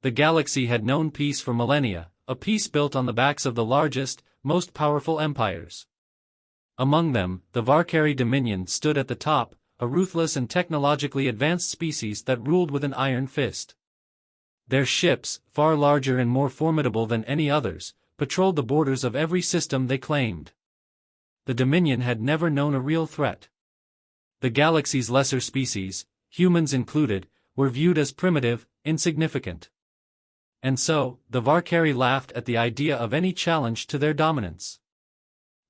The galaxy had known peace for millennia, a peace built on the backs of the largest, most powerful empires. Among them, the Varkari Dominion stood at the top, a ruthless and technologically advanced species that ruled with an iron fist. Their ships, far larger and more formidable than any others, patrolled the borders of every system they claimed. The Dominion had never known a real threat. The galaxy's lesser species, humans included, were viewed as primitive, insignificant. And so, the Varkari laughed at the idea of any challenge to their dominance.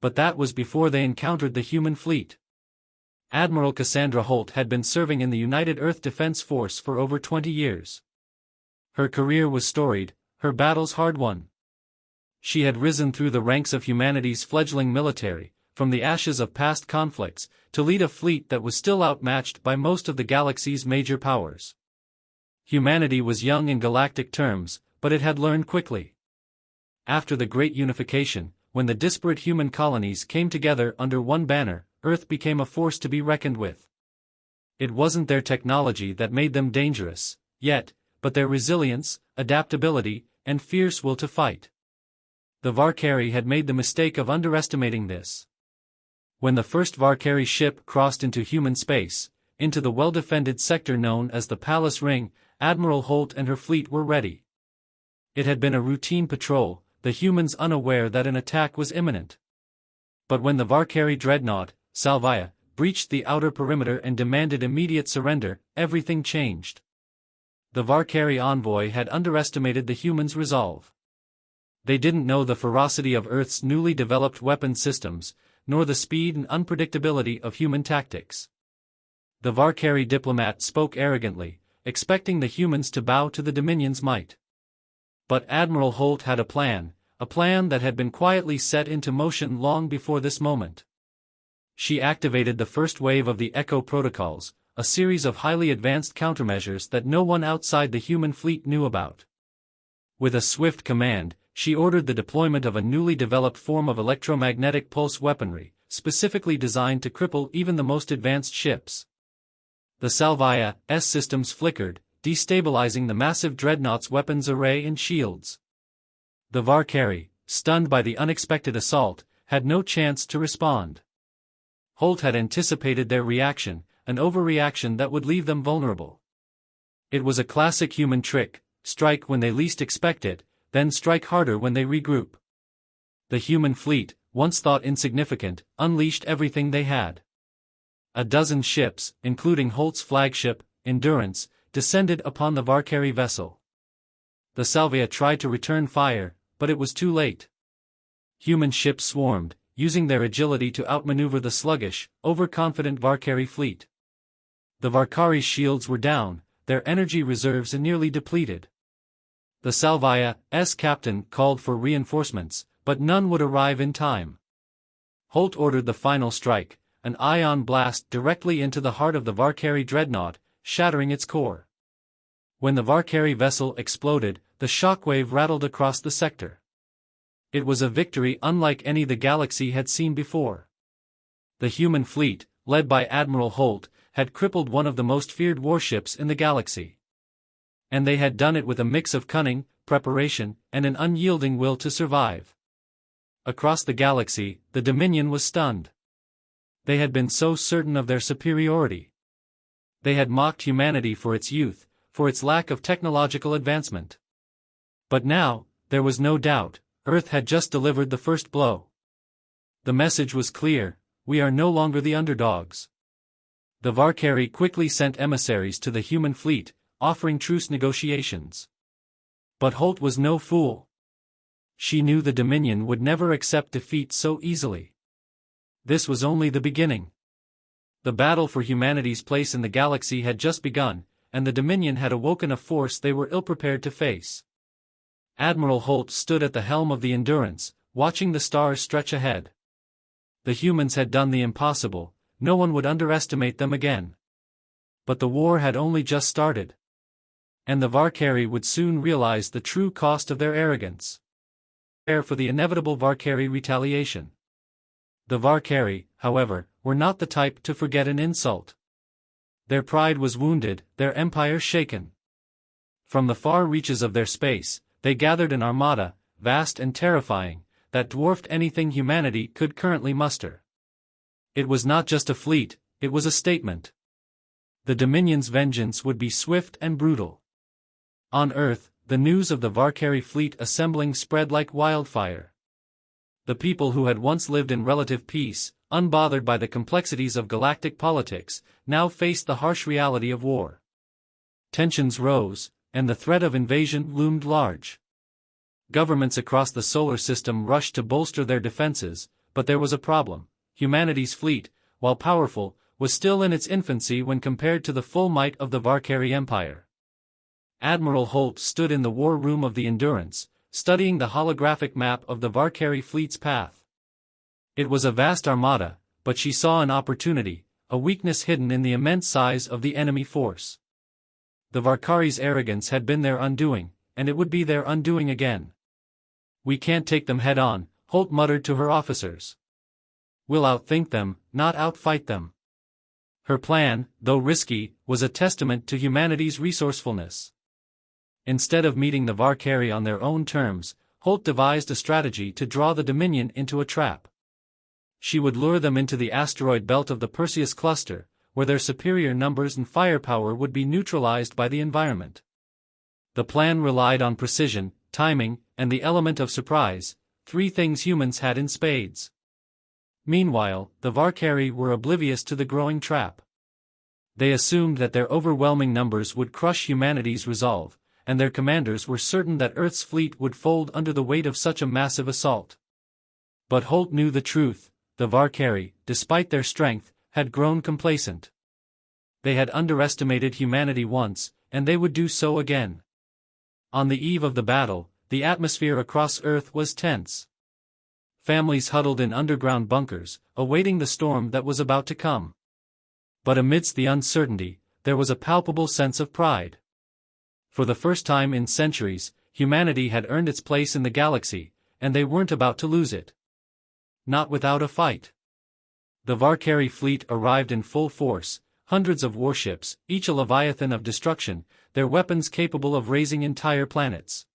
But that was before they encountered the human fleet. Admiral Cassandra Holt had been serving in the United Earth Defense Force for over 20 years. Her career was storied, her battles hard-won. She had risen through the ranks of humanity's fledgling military, from the ashes of past conflicts, to lead a fleet that was still outmatched by most of the galaxy's major powers. Humanity was young in galactic terms, but it had learned quickly. After the Great Unification, when the disparate human colonies came together under one banner, Earth became a force to be reckoned with. It wasn't their technology that made them dangerous, yet, but their resilience, adaptability, and fierce will to fight. The Varkari had made the mistake of underestimating this. When the first Varkari ship crossed into human space, into the well-defended sector known as the Palace Ring, Admiral Holt and her fleet were ready. It had been a routine patrol, the humans unaware that an attack was imminent. But when the Varkari dreadnought, Salvia, breached the outer perimeter and demanded immediate surrender, everything changed. The Varkari envoy had underestimated the humans' resolve. They didn't know the ferocity of Earth's newly developed weapon systems, nor the speed and unpredictability of human tactics. The Varkari diplomat spoke arrogantly, expecting the humans to bow to the Dominion's might. But Admiral Holt had a plan that had been quietly set into motion long before this moment. She activated the first wave of the Echo protocols, a series of highly advanced countermeasures that no one outside the human fleet knew about. With a swift command, she ordered the deployment of a newly developed form of electromagnetic pulse weaponry, specifically designed to cripple even the most advanced ships. The Salvia's systems flickered, destabilizing the massive dreadnought's weapons array and shields. The Varkari, stunned by the unexpected assault, had no chance to respond. Holt had anticipated their reaction, an overreaction that would leave them vulnerable. It was a classic human trick: strike when they least expect it, then strike harder when they regroup. The human fleet, once thought insignificant, unleashed everything they had. A dozen ships, including Holt's flagship, Endurance, descended upon the Varkari vessel. The Salvia tried to return fire, but it was too late. Human ships swarmed, using their agility to outmaneuver the sluggish, overconfident Varkari fleet. The Varkari's shields were down, their energy reserves nearly depleted. The Salvia's captain called for reinforcements, but none would arrive in time. Holt ordered the final strike, an ion blast directly into the heart of the Varkari dreadnought, shattering its core. When the Varkari vessel exploded, the shockwave rattled across the sector. It was a victory unlike any the galaxy had seen before. The human fleet, led by Admiral Holt, had crippled one of the most feared warships in the galaxy. And they had done it with a mix of cunning, preparation, and an unyielding will to survive. Across the galaxy, the Dominion was stunned. They had been so certain of their superiority. They had mocked humanity for its youth, for its lack of technological advancement. But now, there was no doubt, Earth had just delivered the first blow. The message was clear: we are no longer the underdogs. The Varkari quickly sent emissaries to the human fleet, offering truce negotiations. But Holt was no fool. She knew the Dominion would never accept defeat so easily. This was only the beginning. The battle for humanity's place in the galaxy had just begun, and the Dominion had awoken a force they were ill-prepared to face. Admiral Holt stood at the helm of the Endurance, watching the stars stretch ahead. The humans had done the impossible, no one would underestimate them again. But the war had only just started. And the Varkari would soon realize the true cost of their arrogance. Prepare for the inevitable Varkari retaliation. The Varkari, however, were not the type to forget an insult. Their pride was wounded, their empire shaken. From the far reaches of their space, they gathered an armada, vast and terrifying, that dwarfed anything humanity could currently muster. It was not just a fleet, it was a statement. The Dominion's vengeance would be swift and brutal. On Earth, the news of the Varkari fleet assembling spread like wildfire. The people who had once lived in relative peace, unbothered by the complexities of galactic politics, now faced the harsh reality of war. Tensions rose, and the threat of invasion loomed large. Governments across the solar system rushed to bolster their defenses, but there was a problem. Humanity's fleet, while powerful, was still in its infancy when compared to the full might of the Varkari Empire. Admiral Holt stood in the war room of the Endurance, studying the holographic map of the Varkari fleet's path. It was a vast armada, but she saw an opportunity, a weakness hidden in the immense size of the enemy force. The Varkari's arrogance had been their undoing, and it would be their undoing again. "We can't take them head-on," Holt muttered to her officers. "We'll outthink them, not outfight them." Her plan, though risky, was a testament to humanity's resourcefulness. Instead of meeting the Varkari on their own terms, Holt devised a strategy to draw the Dominion into a trap. She would lure them into the asteroid belt of the Perseus cluster, where their superior numbers and firepower would be neutralized by the environment. The plan relied on precision, timing, and the element of surprise, three things humans had in spades. Meanwhile, the Varkari were oblivious to the growing trap. They assumed that their overwhelming numbers would crush humanity's resolve, and their commanders were certain that Earth's fleet would fold under the weight of such a massive assault. But Holt knew the truth: the Varkari, despite their strength, had grown complacent. They had underestimated humanity once, and they would do so again. On the eve of the battle, the atmosphere across Earth was tense. Families huddled in underground bunkers, awaiting the storm that was about to come. But amidst the uncertainty, there was a palpable sense of pride. For the first time in centuries, humanity had earned its place in the galaxy, and they weren't about to lose it. Not without a fight. The Varkari fleet arrived in full force, hundreds of warships, each a leviathan of destruction, their weapons capable of razing entire planets.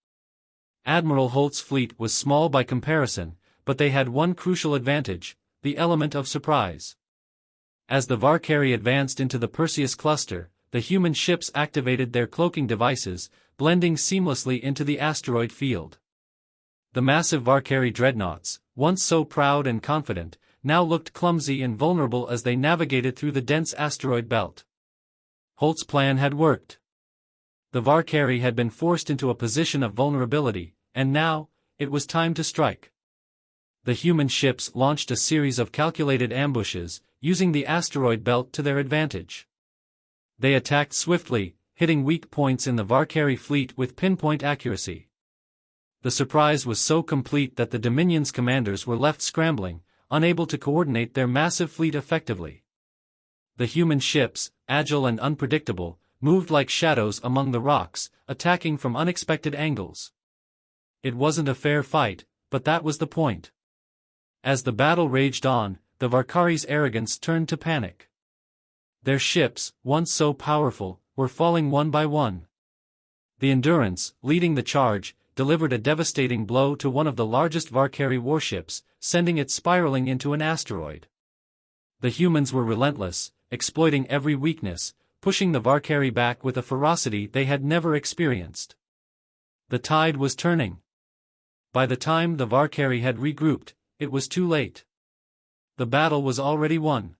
Admiral Holt's fleet was small by comparison, but they had one crucial advantage: the element of surprise. As the Varkari advanced into the Perseus cluster, the human ships activated their cloaking devices, blending seamlessly into the asteroid field. The massive Varkari dreadnoughts, once so proud and confident, now looked clumsy and vulnerable as they navigated through the dense asteroid belt. Holt's plan had worked. The Varkari had been forced into a position of vulnerability, and now, it was time to strike. The human ships launched a series of calculated ambushes, using the asteroid belt to their advantage. They attacked swiftly, hitting weak points in the Varkari fleet with pinpoint accuracy. The surprise was so complete that the Dominion's commanders were left scrambling, unable to coordinate their massive fleet effectively. The human ships, agile and unpredictable, moved like shadows among the rocks, attacking from unexpected angles. It wasn't a fair fight, but that was the point. As the battle raged on, the Varkari's arrogance turned to panic. Their ships, once so powerful, were falling one by one. The Endurance, leading the charge, delivered a devastating blow to one of the largest Varkari warships, sending it spiraling into an asteroid. The humans were relentless, exploiting every weakness, pushing the Varkari back with a ferocity they had never experienced. The tide was turning. By the time the Varkari had regrouped, it was too late. The battle was already won.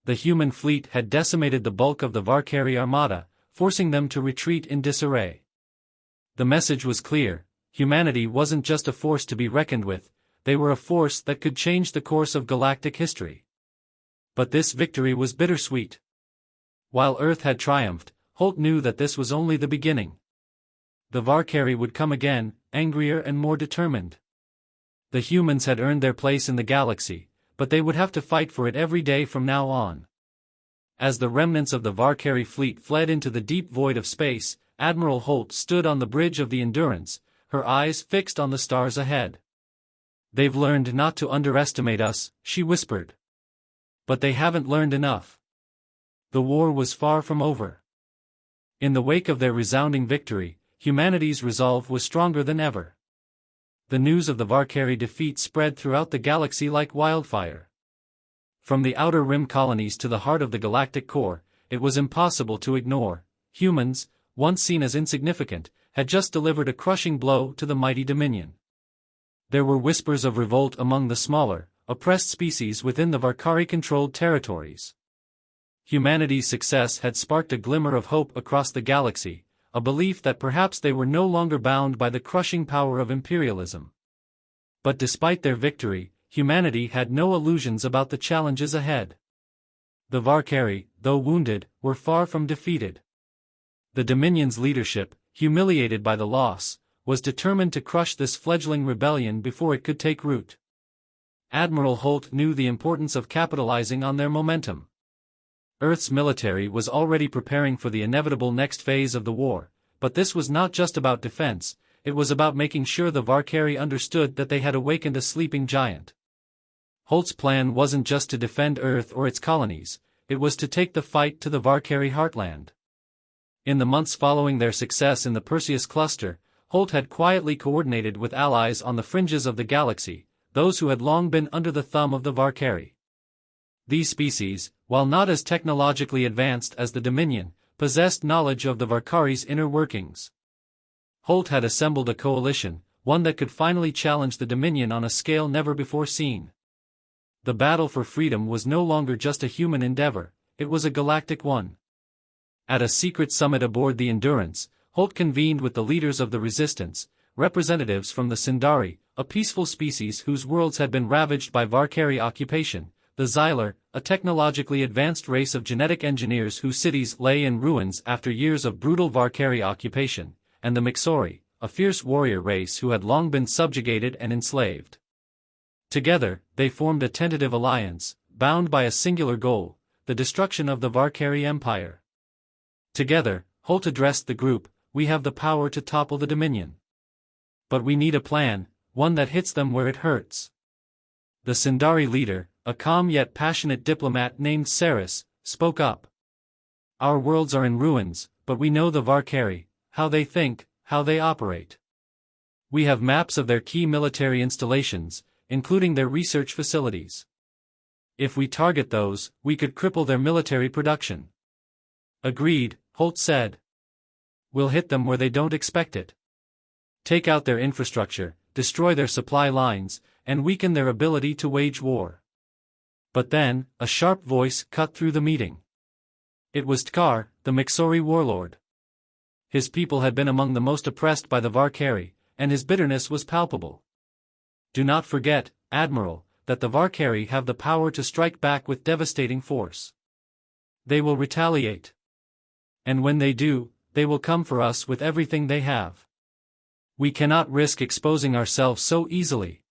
The human fleet had decimated the bulk of the Varkari armada, forcing them to retreat in disarray. The message was clear: humanity wasn't just a force to be reckoned with, they were a force that could change the course of galactic history. But this victory was bittersweet. While Earth had triumphed, Holt knew that this was only the beginning. The Varkari would come again, angrier and more determined. The humans had earned their place in the galaxy, but they would have to fight for it every day from now on. As the remnants of the Varkari fleet fled into the deep void of space, Admiral Holt stood on the bridge of the Endurance, her eyes fixed on the stars ahead. "They've learned not to underestimate us," she whispered. "But they haven't learned enough." The war was far from over. In the wake of their resounding victory, humanity's resolve was stronger than ever. The news of the Valkyrie defeat spread throughout the galaxy like wildfire. From the outer rim colonies to the heart of the galactic core, it was impossible to ignore. Humans, once seen as insignificant, had just delivered a crushing blow to the mighty Dominion. There were whispers of revolt among the smaller, oppressed species within the Valkyrie-controlled territories. Humanity's success had sparked a glimmer of hope across the galaxy, a belief that perhaps they were no longer bound by the crushing power of imperialism. But despite their victory, humanity had no illusions about the challenges ahead. The Valkyrie, though wounded, were far from defeated. The Dominion's leadership, humiliated by the loss, was determined to crush this fledgling rebellion before it could take root. Admiral Holt knew the importance of capitalizing on their momentum. Earth's military was already preparing for the inevitable next phase of the war, but this was not just about defense, it was about making sure the Valkyrie understood that they had awakened a sleeping giant. Holt's plan wasn't just to defend Earth or its colonies, it was to take the fight to the Valkyrie heartland. In the months following their success in the Perseus cluster, Holt had quietly coordinated with allies on the fringes of the galaxy, those who had long been under the thumb of the Valkyrie. These species, while not as technologically advanced as the Dominion, possessed knowledge of the Valkyrie's inner workings. Holt had assembled a coalition, one that could finally challenge the Dominion on a scale never before seen. The battle for freedom was no longer just a human endeavor, it was a galactic one. At a secret summit aboard the Endurance, Holt convened with the leaders of the Resistance, representatives from the Sindari, a peaceful species whose worlds had been ravaged by Valkyrie occupation, the Xylar, a technologically advanced race of genetic engineers whose cities lay in ruins after years of brutal Valkyrie occupation, and the Mixori, a fierce warrior race who had long been subjugated and enslaved. Together, they formed a tentative alliance, bound by a singular goal, the destruction of the Valkyrie Empire. Together, Holt addressed the group, "We have the power to topple the Dominion. But we need a plan, one that hits them where it hurts." The Sindari leader, a calm yet passionate diplomat named Saris, spoke up. "Our worlds are in ruins, but we know the Valkyrie, how they think, how they operate. We have maps of their key military installations, including their research facilities. If we target those, we could cripple their military production." "Agreed," Holt said. "We'll hit them where they don't expect it. Take out their infrastructure, destroy their supply lines, and weaken their ability to wage war." But then, a sharp voice cut through the meeting. It was Tkar, the Mixori warlord. His people had been among the most oppressed by the Valkyrie, and his bitterness was palpable. "Do not forget, Admiral, that the Valkyrie have the power to strike back with devastating force. They will retaliate. And when they do, they will come for us with everything they have. We cannot risk exposing ourselves so easily."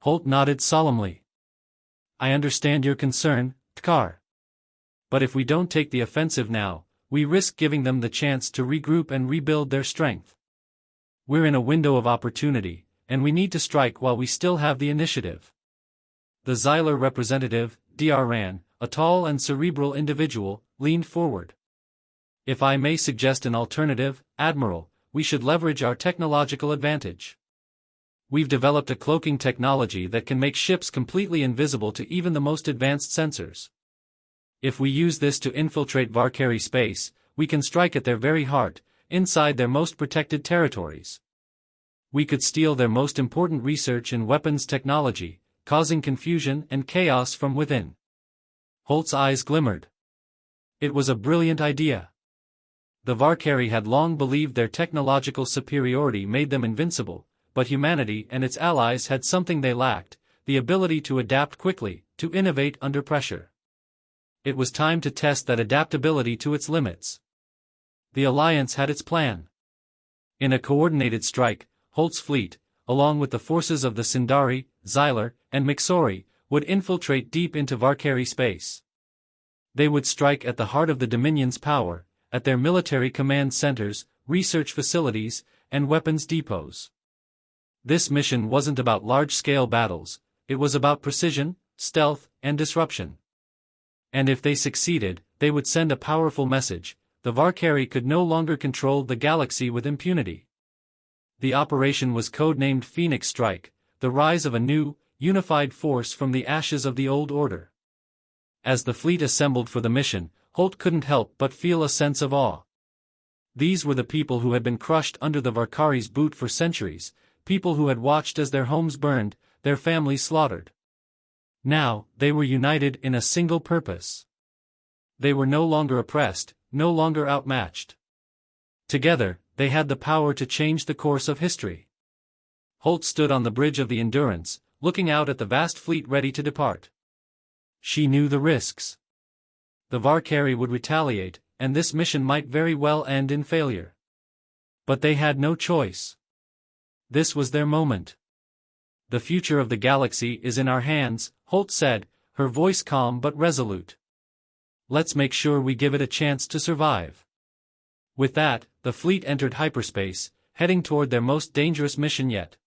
Holt nodded solemnly. "I understand your concern, Tkar. But if we don't take the offensive now, we risk giving them the chance to regroup and rebuild their strength. We're in a window of opportunity, and we need to strike while we still have the initiative." The Xylar representative, Dran, a tall and cerebral individual, leaned forward. "If I may suggest an alternative, Admiral, we should leverage our technological advantage. We've developed a cloaking technology that can make ships completely invisible to even the most advanced sensors. If we use this to infiltrate Valkyrie space, we can strike at their very heart, inside their most protected territories. We could steal their most important research and weapons technology, causing confusion and chaos from within." Holt's eyes glimmered. It was a brilliant idea. The Valkyrie had long believed their technological superiority made them invincible, but humanity and its allies had something they lacked, the ability to adapt quickly, to innovate under pressure. It was time to test that adaptability to its limits. The Alliance had its plan. In a coordinated strike, Holt's fleet, along with the forces of the Sindari, Xylar, and Mixori, would infiltrate deep into Valkyrie space. They would strike at the heart of the Dominion's power, at their military command centers, research facilities, and weapons depots. This mission wasn't about large-scale battles, it was about precision, stealth, and disruption. And if they succeeded, they would send a powerful message: the Varkari could no longer control the galaxy with impunity. The operation was codenamed Phoenix Strike, the rise of a new, unified force from the ashes of the old order. As the fleet assembled for the mission, Holt couldn't help but feel a sense of awe. These were the people who had been crushed under the Varkari's boot for centuries, people who had watched as their homes burned, their families slaughtered. Now, they were united in a single purpose. They were no longer oppressed, no longer outmatched. Together, they had the power to change the course of history. Holt stood on the bridge of the Endurance, looking out at the vast fleet ready to depart. She knew the risks. The Varkari would retaliate, and this mission might very well end in failure. But they had no choice. This was their moment. "The future of the galaxy is in our hands," Holt said, her voice calm but resolute. "Let's make sure we give it a chance to survive." With that, the fleet entered hyperspace, heading toward their most dangerous mission yet.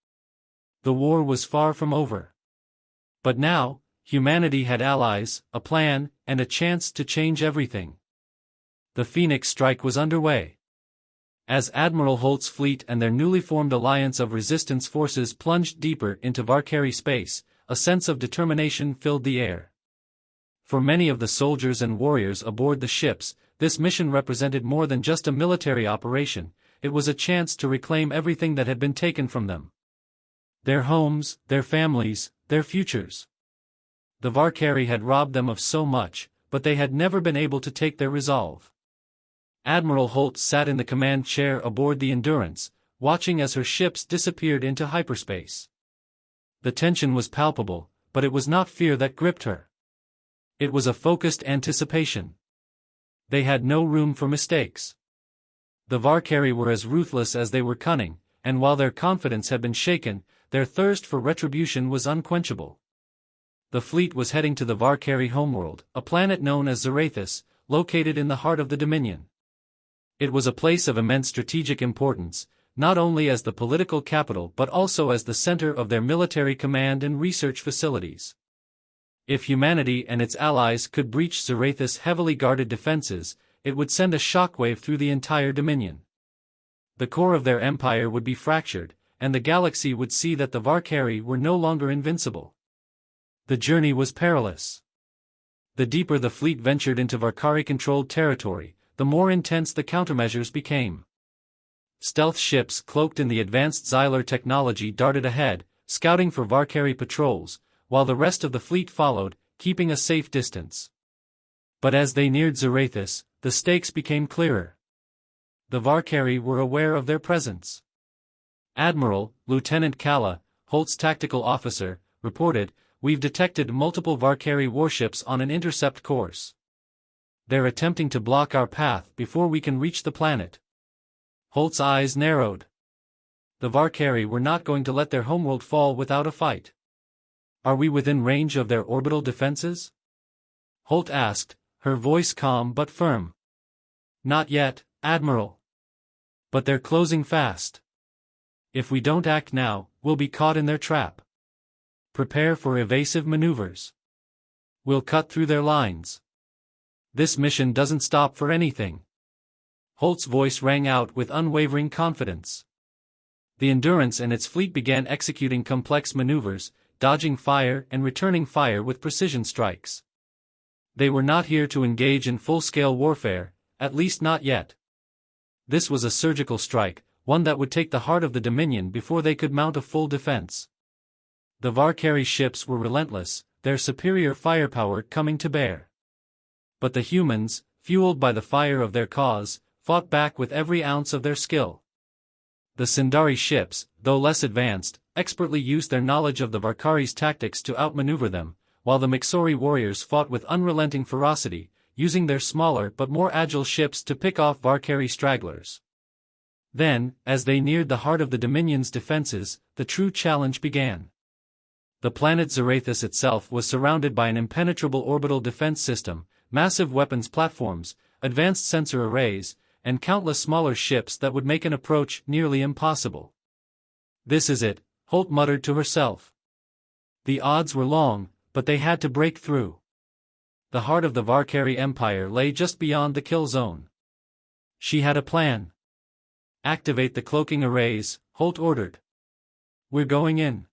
The war was far from over. But now, humanity had allies, a plan, and a chance to change everything. The Phoenix Strike was underway. As Admiral Holt's fleet and their newly formed alliance of resistance forces plunged deeper into Varkari space, a sense of determination filled the air. For many of the soldiers and warriors aboard the ships, this mission represented more than just a military operation, it was a chance to reclaim everything that had been taken from them. Their homes, their families, their futures. The Varkari had robbed them of so much, but they had never been able to take their resolve. Admiral Holt sat in the command chair aboard the Endurance, watching as her ships disappeared into hyperspace. The tension was palpable, but it was not fear that gripped her. It was a focused anticipation. They had no room for mistakes. The Varkari were as ruthless as they were cunning, and while their confidence had been shaken, their thirst for retribution was unquenchable. The fleet was heading to the Varkari homeworld, a planet known as Zarathus, located in the heart of the Dominion. It was a place of immense strategic importance, not only as the political capital but also as the center of their military command and research facilities. If humanity and its allies could breach Zarathus' heavily guarded defenses, it would send a shockwave through the entire Dominion. The core of their empire would be fractured, and the galaxy would see that the Varkari were no longer invincible. The journey was perilous. The deeper the fleet ventured into Varkari-controlled territory, the more intense the countermeasures became. Stealth ships cloaked in the advanced Xylar technology darted ahead, scouting for Varkari patrols, while the rest of the fleet followed, keeping a safe distance. But as they neared Zarathus, the stakes became clearer. The Varkari were aware of their presence. Admiral, Lieutenant Kala, Holt's tactical officer, reported, "We've detected multiple Varkari warships on an intercept course. They're attempting to block our path before we can reach the planet." Holt's eyes narrowed. The Varkari were not going to let their homeworld fall without a fight. "Are we within range of their orbital defenses?" Holt asked, her voice calm but firm. "Not yet, Admiral. But they're closing fast. If we don't act now, we'll be caught in their trap. Prepare for evasive maneuvers. We'll cut through their lines. This mission doesn't stop for anything." Holt's voice rang out with unwavering confidence. The Endurance and its fleet began executing complex maneuvers, dodging fire and returning fire with precision strikes. They were not here to engage in full-scale warfare, at least not yet. This was a surgical strike, one that would take the heart of the Dominion before they could mount a full defense. The Varkari ships were relentless, their superior firepower coming to bear. But the humans, fueled by the fire of their cause, fought back with every ounce of their skill. The Sindari ships, though less advanced, expertly used their knowledge of the Varkari's tactics to outmaneuver them, while the Mixori warriors fought with unrelenting ferocity, using their smaller but more agile ships to pick off Varkari stragglers. Then, as they neared the heart of the Dominion's defenses, the true challenge began. The planet Zarathus itself was surrounded by an impenetrable orbital defense system, massive weapons platforms, advanced sensor arrays, and countless smaller ships that would make an approach nearly impossible. "This is it," Holt muttered to herself. The odds were long, but they had to break through. The heart of the Varkari Empire lay just beyond the kill zone. She had a plan. "Activate the cloaking arrays," Holt ordered. "We're going in."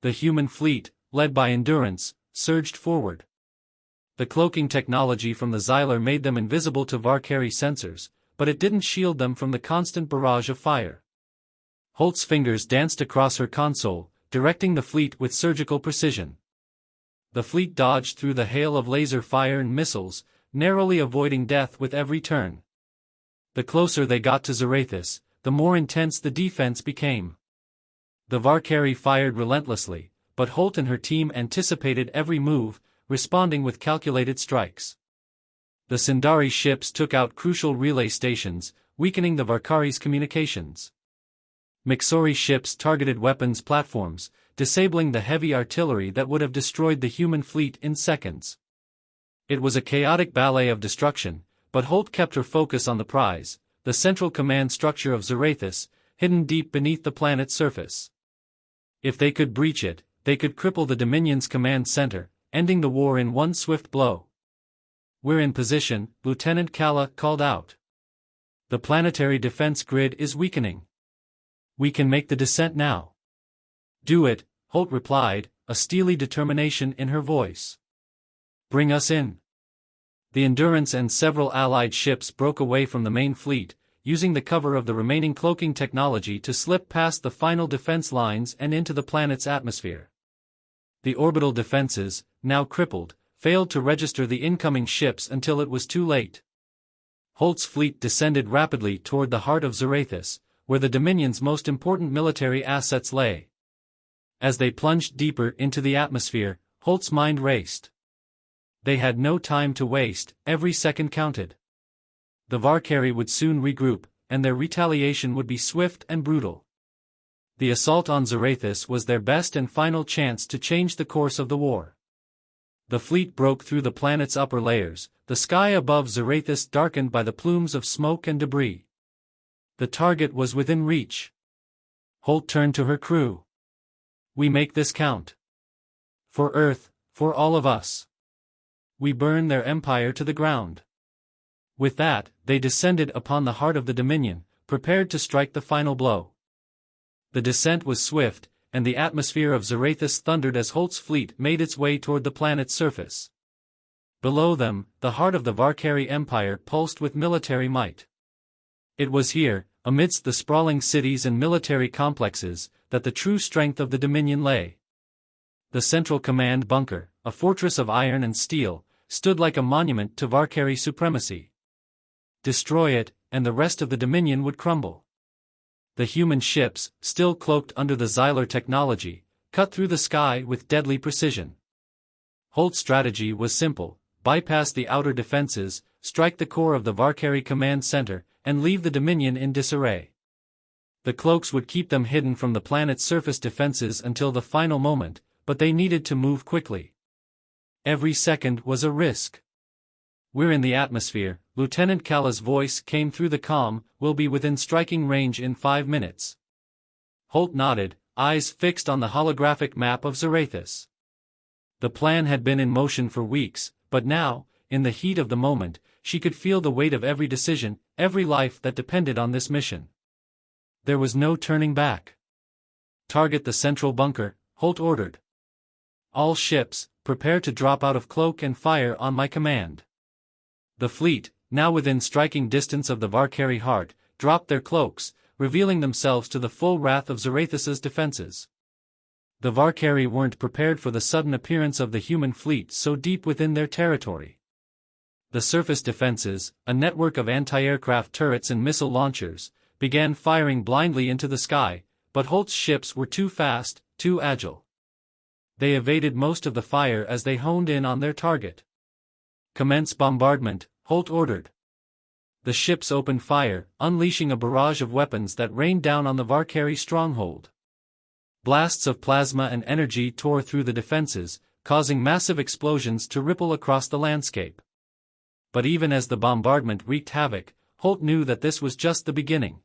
The human fleet, led by Endurance, surged forward. The cloaking technology from the Xylar made them invisible to Varkari sensors, but it didn't shield them from the constant barrage of fire. Holt's fingers danced across her console, directing the fleet with surgical precision. The fleet dodged through the hail of laser fire and missiles, narrowly avoiding death with every turn. The closer they got to Zarathus, the more intense the defense became. The Varkari fired relentlessly, but Holt and her team anticipated every move, responding with calculated strikes. The Sindari ships took out crucial relay stations, weakening the Varkari's communications. Mixori ships targeted weapons platforms, disabling the heavy artillery that would have destroyed the human fleet in seconds. It was a chaotic ballet of destruction, but Holt kept her focus on the prize, the central command structure of Zarathus, hidden deep beneath the planet's surface. If they could breach it, they could cripple the Dominion's command center, ending the war in one swift blow. "We're in position," Lieutenant Kala called out. "The planetary defense grid is weakening. We can make the descent now." "Do it," Holt replied, a steely determination in her voice. "Bring us in." The Endurance and several allied ships broke away from the main fleet, using the cover of the remaining cloaking technology to slip past the final defense lines and into the planet's atmosphere. The orbital defenses, now crippled, failed to register the incoming ships until it was too late. Holt's fleet descended rapidly toward the heart of Zarathus, where the Dominion's most important military assets lay. As they plunged deeper into the atmosphere, Holt's mind raced. They had no time to waste, every second counted. The Varkari would soon regroup, and their retaliation would be swift and brutal. The assault on Zarathus was their best and final chance to change the course of the war. The fleet broke through the planet's upper layers, the sky above Zarathus darkened by the plumes of smoke and debris. The target was within reach. Holt turned to her crew. "We make this count. For Earth, for all of us. We burn their empire to the ground." With that, they descended upon the heart of the Dominion, prepared to strike the final blow. The descent was swift, and the atmosphere of Zarathus thundered as Holt's fleet made its way toward the planet's surface. Below them, the heart of the Varkari Empire pulsed with military might. It was here, amidst the sprawling cities and military complexes, that the true strength of the Dominion lay. The Central Command bunker, a fortress of iron and steel, stood like a monument to Varkari supremacy. Destroy it, and the rest of the Dominion would crumble. The human ships, still cloaked under the Xylar technology, cut through the sky with deadly precision. Holt's strategy was simple: bypass the outer defenses, strike the core of the Varkari command center, and leave the Dominion in disarray. The cloaks would keep them hidden from the planet's surface defenses until the final moment, but they needed to move quickly. Every second was a risk. "We're in the atmosphere," Lieutenant Kala's voice came through the comm. "We'll be within striking range in 5 minutes." Holt nodded, eyes fixed on the holographic map of Zarathus. The plan had been in motion for weeks, but now, in the heat of the moment, she could feel the weight of every decision, every life that depended on this mission. There was no turning back. "Target the central bunker," Holt ordered. "All ships, prepare to drop out of cloak and fire on my command." The fleet, now within striking distance of the Varkari heart, dropped their cloaks, revealing themselves to the full wrath of Zarathus's defenses. The Varkari weren't prepared for the sudden appearance of the human fleet so deep within their territory. The surface defenses, a network of anti-aircraft turrets and missile launchers, began firing blindly into the sky, but Holt's ships were too fast, too agile. They evaded most of the fire as they honed in on their target. "Commence bombardment," Holt ordered. The ships opened fire, unleashing a barrage of weapons that rained down on the Varkari stronghold. Blasts of plasma and energy tore through the defenses, causing massive explosions to ripple across the landscape. But even as the bombardment wreaked havoc, Holt knew that this was just the beginning.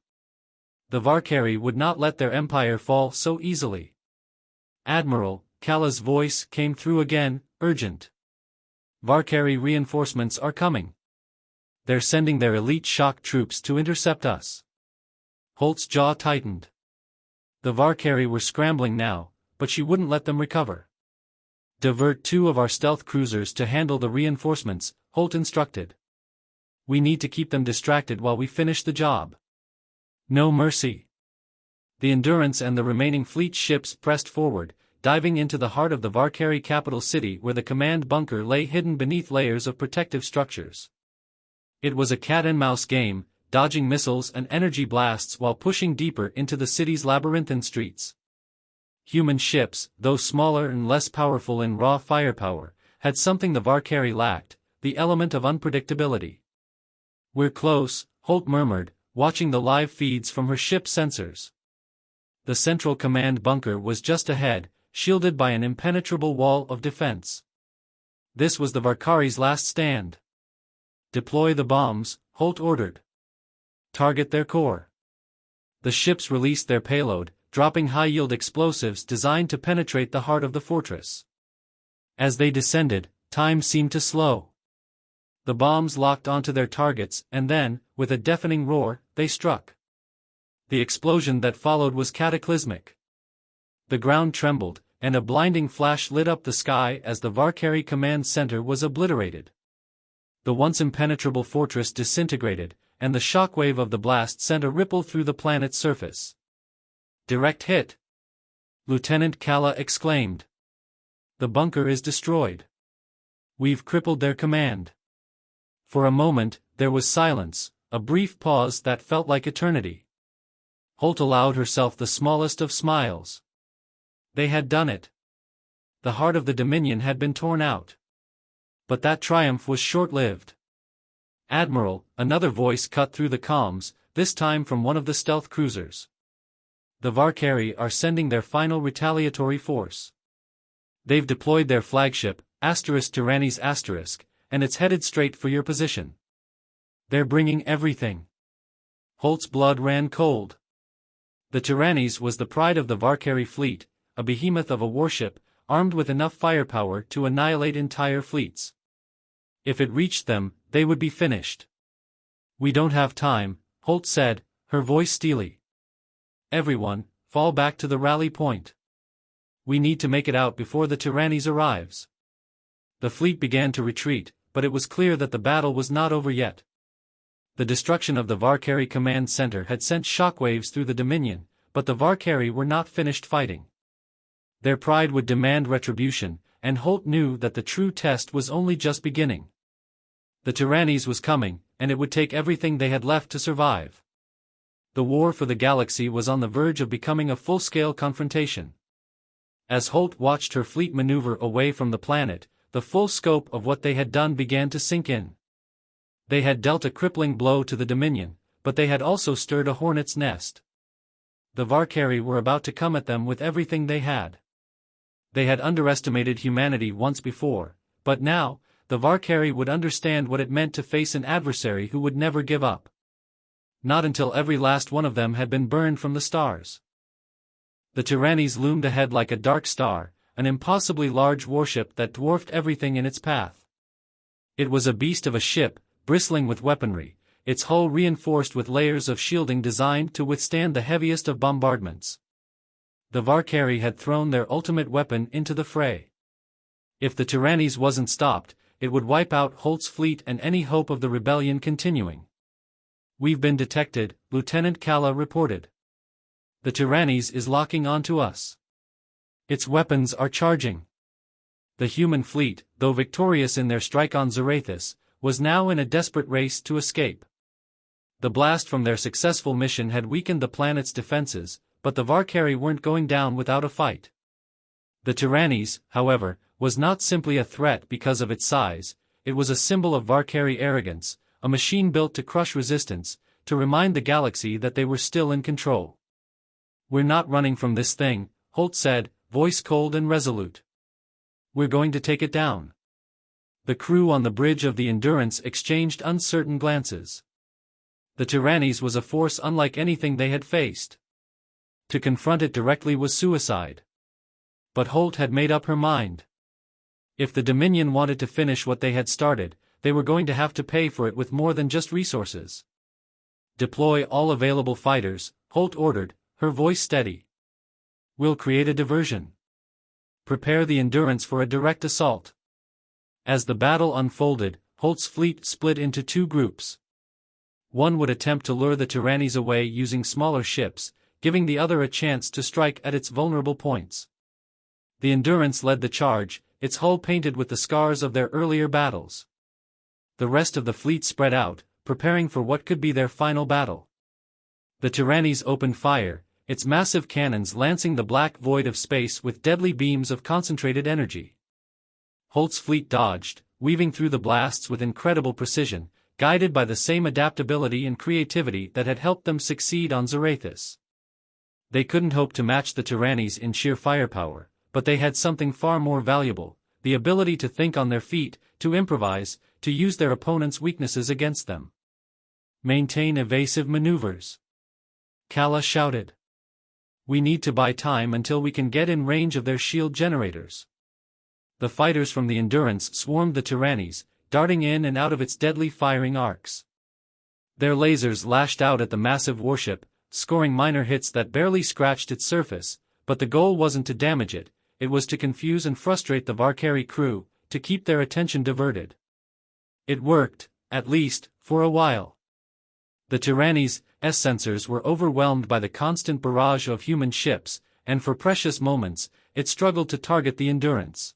The Varkari would not let their empire fall so easily. "Admiral," Kala's voice came through again, urgent. "Varkari reinforcements are coming. They're sending their elite shock troops to intercept us. Holt's jaw tightened. The Valkyrie were scrambling now, but she wouldn't let them recover. Divert 2 of our stealth cruisers to handle the reinforcements, Holt instructed. We need to keep them distracted while we finish the job. No mercy. The Endurance and the remaining fleet ships pressed forward, diving into the heart of the Valkyrie capital city where the command bunker lay hidden beneath layers of protective structures. It was a cat-and-mouse game, dodging missiles and energy blasts while pushing deeper into the city's labyrinthine streets. Human ships, though smaller and less powerful in raw firepower, had something the Valkyrie lacked, the element of unpredictability. We're close, Holt murmured, watching the live feeds from her ship's sensors. The central command bunker was just ahead, shielded by an impenetrable wall of defense. This was the Valkyrie's last stand. Deploy the bombs, Holt ordered. Target their core. The ships released their payload, dropping high-yield explosives designed to penetrate the heart of the fortress. As they descended, time seemed to slow. The bombs locked onto their targets and then, with a deafening roar, they struck. The explosion that followed was cataclysmic. The ground trembled, and a blinding flash lit up the sky as the Valkyrie command center was obliterated. The once impenetrable fortress disintegrated, and the shockwave of the blast sent a ripple through the planet's surface. Direct hit! Lieutenant Kala exclaimed. The bunker is destroyed. We've crippled their command. For a moment, there was silence, a brief pause that felt like eternity. Holt allowed herself the smallest of smiles. They had done it. The heart of the Dominion had been torn out. But that triumph was short-lived. Admiral, another voice cut through the comms, this time from one of the stealth cruisers. The Valkyrie are sending their final retaliatory force. They've deployed their flagship, Tyrannis**, and it's headed straight for your position. They're bringing everything. Holt's blood ran cold. The Tyrannis was the pride of the Valkyrie fleet, a behemoth of a warship, armed with enough firepower to annihilate entire fleets. If it reached them, they would be finished. We don't have time, Holt said, her voice steely. Everyone, fall back to the rally point. We need to make it out before the Tyrannis arrives. The fleet began to retreat, but it was clear that the battle was not over yet. The destruction of the Valkyrie command center had sent shockwaves through the Dominion, but the Valkyrie were not finished fighting. Their pride would demand retribution, and Holt knew that the true test was only just beginning. The Tyrannis was coming, and it would take everything they had left to survive. The war for the galaxy was on the verge of becoming a full-scale confrontation. As Holt watched her fleet maneuver away from the planet, the full scope of what they had done began to sink in. They had dealt a crippling blow to the Dominion, but they had also stirred a hornet's nest. The Valkyrie were about to come at them with everything they had. They had underestimated humanity once before, but now, the Valkyrie would understand what it meant to face an adversary who would never give up. Not until every last one of them had been burned from the stars. The Tyrannis loomed ahead like a dark star, an impossibly large warship that dwarfed everything in its path. It was a beast of a ship, bristling with weaponry, its hull reinforced with layers of shielding designed to withstand the heaviest of bombardments. The Valkyrie had thrown their ultimate weapon into the fray. If the Tyrannis wasn't stopped, it would wipe out Holt's fleet and any hope of the rebellion continuing. We've been detected, Lieutenant Kala reported. The Tyrannis is locking onto us. Its weapons are charging. The human fleet, though victorious in their strike on Zarathus, was now in a desperate race to escape. The blast from their successful mission had weakened the planet's defenses, but the Valkyrie weren't going down without a fight. The Tyrannis, however, was not simply a threat because of its size, it was a symbol of Valkyrie arrogance, a machine built to crush resistance, to remind the galaxy that they were still in control. We're not running from this thing, Holt said, voice cold and resolute. We're going to take it down. The crew on the bridge of the Endurance exchanged uncertain glances. The Tyrannis was a force unlike anything they had faced. To confront it directly was suicide. But Holt had made up her mind. If the Dominion wanted to finish what they had started, they were going to have to pay for it with more than just resources. "Deploy all available fighters," Holt ordered, her voice steady. "We'll create a diversion. Prepare the Endurance for a direct assault." As the battle unfolded, Holt's fleet split into two groups. One would attempt to lure the Tyrannies away using smaller ships, giving the other a chance to strike at its vulnerable points. The Endurance led the charge, its hull painted with the scars of their earlier battles. The rest of the fleet spread out, preparing for what could be their final battle. The Tyrannies opened fire, its massive cannons lancing the black void of space with deadly beams of concentrated energy. Holt's fleet dodged, weaving through the blasts with incredible precision, guided by the same adaptability and creativity that had helped them succeed on Zarathus. They couldn't hope to match the Tyrannies in sheer firepower, but they had something far more valuable: the ability to think on their feet, to improvise, to use their opponent's weaknesses against them. "Maintain evasive maneuvers," Kala shouted. "We need to buy time until we can get in range of their shield generators." The fighters from the Endurance swarmed the Tyrannies, darting in and out of its deadly firing arcs. Their lasers lashed out at the massive warship, scoring minor hits that barely scratched its surface, but the goal wasn't to damage it, it was to confuse and frustrate the Valkyrie crew, to keep their attention diverted. It worked, at least, for a while. The Tyrannies' sensors were overwhelmed by the constant barrage of human ships, and for precious moments, it struggled to target the Endurance.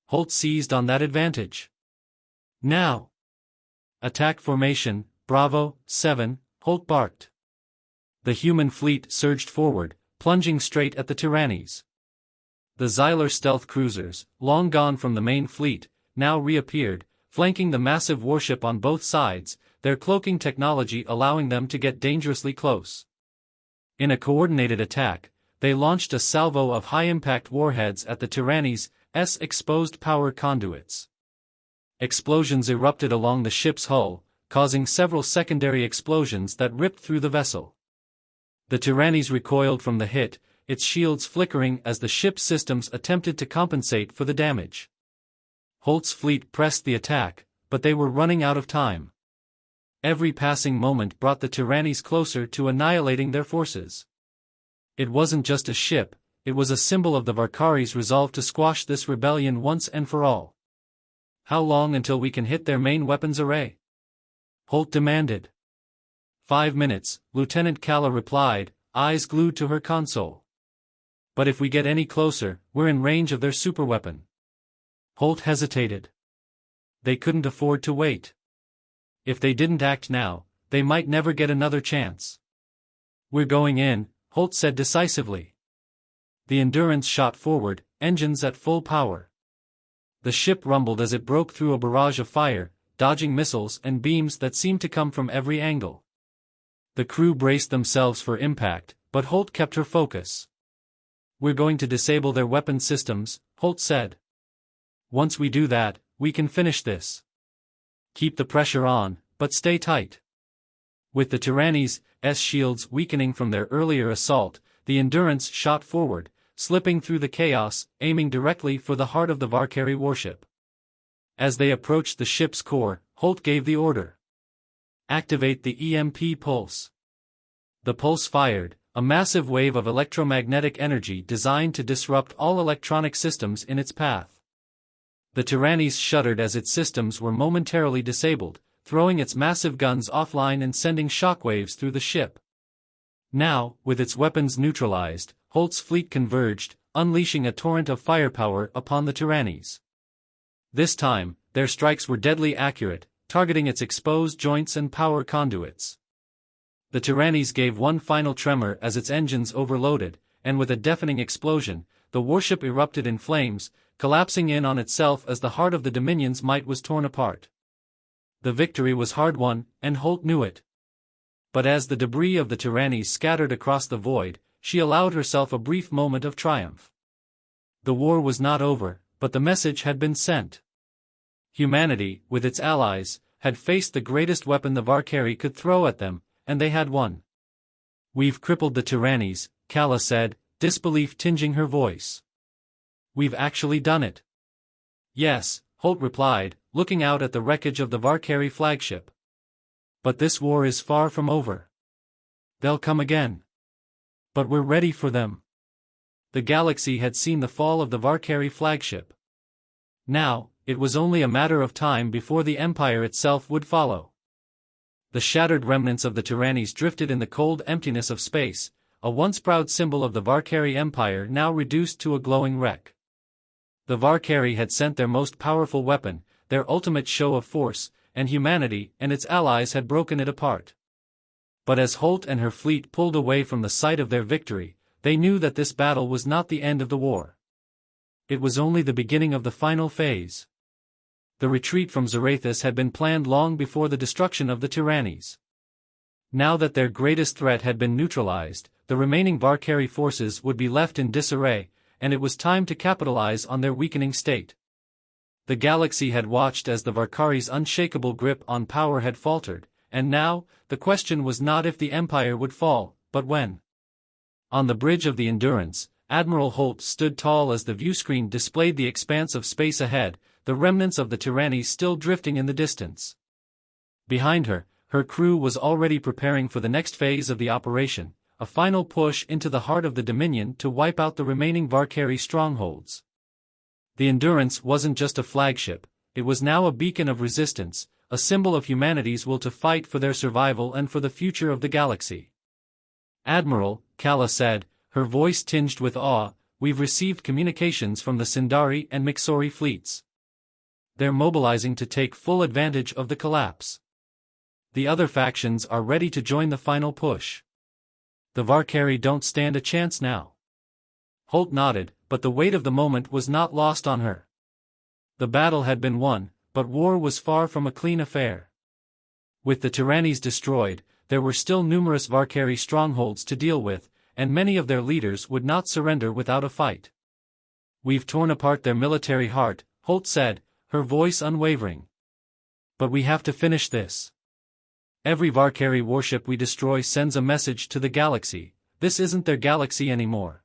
Holt seized on that advantage. "Now! Attack formation, Bravo, 7, Holt barked. The human fleet surged forward, plunging straight at the Tyrannies. The Xylar stealth cruisers, long gone from the main fleet, now reappeared, flanking the massive warship on both sides, their cloaking technology allowing them to get dangerously close. In a coordinated attack, they launched a salvo of high-impact warheads at the Tyrannies' exposed power conduits. Explosions erupted along the ship's hull, causing several secondary explosions that ripped through the vessel. The Tyrannies recoiled from the hit, its shields flickering as the ship's systems attempted to compensate for the damage. Holt's fleet pressed the attack, but they were running out of time. Every passing moment brought the Tyrannies closer to annihilating their forces. It wasn't just a ship, it was a symbol of the Valkyrie's resolve to squash this rebellion once and for all. "How long until we can hit their main weapons array?" Holt demanded. 5 minutes, Lieutenant Kala replied, eyes glued to her console. "But if we get any closer, we're in range of their superweapon." Holt hesitated. They couldn't afford to wait. If they didn't act now, they might never get another chance. "We're going in," Holt said decisively. The Endurance shot forward, engines at full power. The ship rumbled as it broke through a barrage of fire, dodging missiles and beams that seemed to come from every angle. The crew braced themselves for impact, but Holt kept her focus. "We're going to disable their weapon systems," Holt said. "Once we do that, we can finish this. Keep the pressure on, but stay tight." With the Tyrannies' shields weakening from their earlier assault, the Endurance shot forward, slipping through the chaos, aiming directly for the heart of the Valkyrie warship. As they approached the ship's core, Holt gave the order. "Activate the EMP pulse." The pulse fired, a massive wave of electromagnetic energy designed to disrupt all electronic systems in its path. The Tyrannies shuddered as its systems were momentarily disabled, throwing its massive guns offline and sending shockwaves through the ship. Now, with its weapons neutralized, Holt's fleet converged, unleashing a torrent of firepower upon the Tyrannies. This time, their strikes were deadly accurate, targeting its exposed joints and power conduits. The Tyrannies gave one final tremor as its engines overloaded, and with a deafening explosion, the warship erupted in flames, collapsing in on itself as the heart of the Dominion's might was torn apart. The victory was hard-won, and Holt knew it. But as the debris of the Tyrannies scattered across the void, she allowed herself a brief moment of triumph. The war was not over, but the message had been sent. Humanity, with its allies, had faced the greatest weapon the Valkyrie could throw at them, and they had won. "We've crippled the Tyrannies," Kala said, disbelief tinging her voice. "We've actually done it." "Yes," Holt replied, looking out at the wreckage of the Valkyrie flagship. But this war is far from over. They'll come again. But we're ready for them. The galaxy had seen the fall of the Valkyrie flagship. Now, it was only a matter of time before the Empire itself would follow. The shattered remnants of the Tyrannies drifted in the cold emptiness of space, a once proud symbol of the Valkyrie Empire now reduced to a glowing wreck. The Valkyrie had sent their most powerful weapon, their ultimate show of force, and humanity and its allies had broken it apart. But as Holt and her fleet pulled away from the site of their victory, they knew that this battle was not the end of the war. It was only the beginning of the final phase. The retreat from Zarathus had been planned long before the destruction of the Tyrannies. Now that their greatest threat had been neutralized, the remaining Valkyrie forces would be left in disarray, and it was time to capitalize on their weakening state. The galaxy had watched as the Valkyrie's unshakable grip on power had faltered, and now, the question was not if the Empire would fall, but when. On the bridge of the Endurance, Admiral Holt stood tall as the viewscreen displayed the expanse of space ahead, the remnants of the Tyrannies still drifting in the distance. Behind her, her crew was already preparing for the next phase of the operation, a final push into the heart of the Dominion to wipe out the remaining Valkyrie strongholds. The Endurance wasn't just a flagship, it was now a beacon of resistance, a symbol of humanity's will to fight for their survival and for the future of the galaxy. "Admiral," Kala said, her voice tinged with awe, "we've received communications from the Sindari and Mixori fleets. They're mobilizing to take full advantage of the collapse. The other factions are ready to join the final push. The Valkyrie don't stand a chance now." Holt nodded, but the weight of the moment was not lost on her. The battle had been won, but war was far from a clean affair. With the Tyrannies destroyed, there were still numerous Valkyrie strongholds to deal with, and many of their leaders would not surrender without a fight. "We've torn apart their military heart," Holt said, her voice unwavering. "But we have to finish this. Every Valkyrie warship we destroy sends a message to the galaxy, this isn't their galaxy anymore.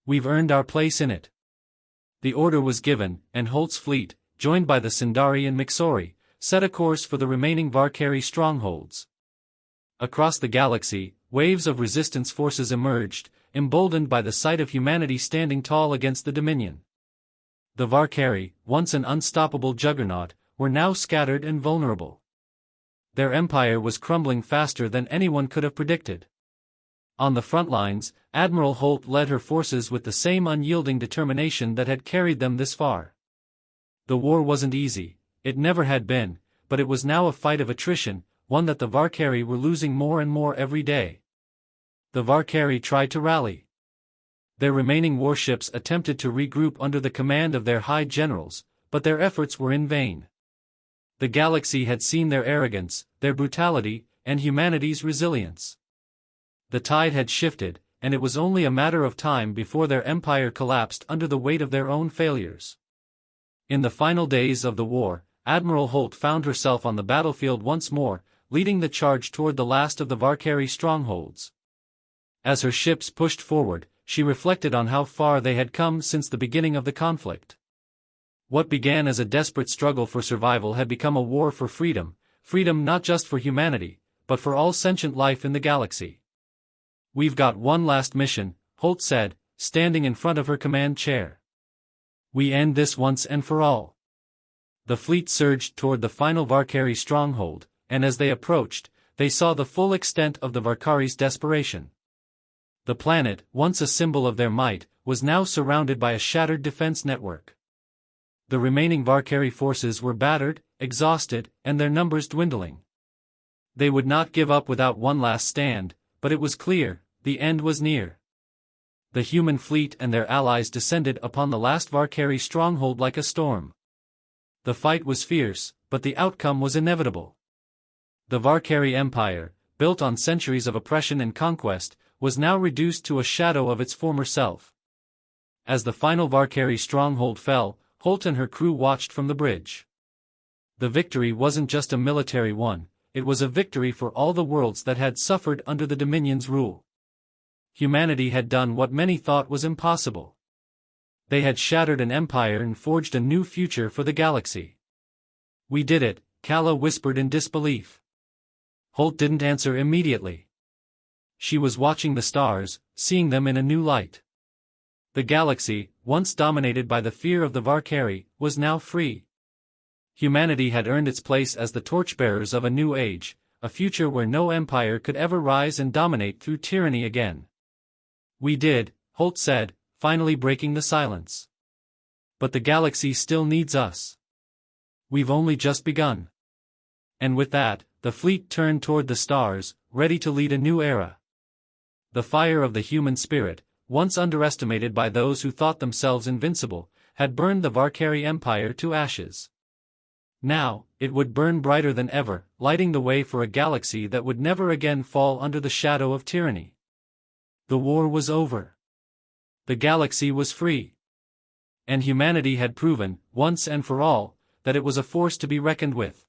We've earned our place in it." The order was given, and Holt's fleet, joined by the Sindari and Mixori, set a course for the remaining Valkyrie strongholds. Across the galaxy, waves of resistance forces emerged, emboldened by the sight of humanity standing tall against the Dominion. The Valkyrie, once an unstoppable juggernaut, were now scattered and vulnerable. Their empire was crumbling faster than anyone could have predicted. On the front lines, Admiral Holt led her forces with the same unyielding determination that had carried them this far. The war wasn't easy, it never had been, but it was now a fight of attrition, one that the Valkyrie were losing more and more every day. The Valkyrie tried to rally. Their remaining warships attempted to regroup under the command of their high generals, but their efforts were in vain. The galaxy had seen their arrogance, their brutality, and humanity's resilience. The tide had shifted, and it was only a matter of time before their empire collapsed under the weight of their own failures. In the final days of the war, Admiral Holt found herself on the battlefield once more, leading the charge toward the last of the Valkyrie strongholds. As her ships pushed forward, she reflected on how far they had come since the beginning of the conflict. What began as a desperate struggle for survival had become a war for freedom, freedom not just for humanity, but for all sentient life in the galaxy. "We've got one last mission," Holt said, standing in front of her command chair. "We end this once and for all." The fleet surged toward the final Valkyrie stronghold, and as they approached, they saw the full extent of the Valkyrie's desperation. The planet, once a symbol of their might, was now surrounded by a shattered defense network. The remaining Valkyrie forces were battered, exhausted, and their numbers dwindling. They would not give up without one last stand, but it was clear, the end was near. The human fleet and their allies descended upon the last Valkyrie stronghold like a storm. The fight was fierce, but the outcome was inevitable. The Valkyrie Empire, built on centuries of oppression and conquest, was now reduced to a shadow of its former self. As the final Valkyrie stronghold fell, Holt and her crew watched from the bridge. The victory wasn't just a military one, it was a victory for all the worlds that had suffered under the Dominion's rule. Humanity had done what many thought was impossible. They had shattered an empire and forged a new future for the galaxy. We did it, Kala whispered in disbelief. Holt didn't answer immediately. She was watching the stars, seeing them in a new light. The galaxy, once dominated by the fear of the Valkyrie, was now free. Humanity had earned its place as the torchbearers of a new age, a future where no empire could ever rise and dominate through tyranny again. We did, Holt said, finally breaking the silence. But the galaxy still needs us. We've only just begun. And with that, the fleet turned toward the stars, ready to lead a new era. The fire of the human spirit, once underestimated by those who thought themselves invincible, had burned the Valkyrie Empire to ashes. Now, it would burn brighter than ever, lighting the way for a galaxy that would never again fall under the shadow of tyranny. The war was over. The galaxy was free. And humanity had proven, once and for all, that it was a force to be reckoned with.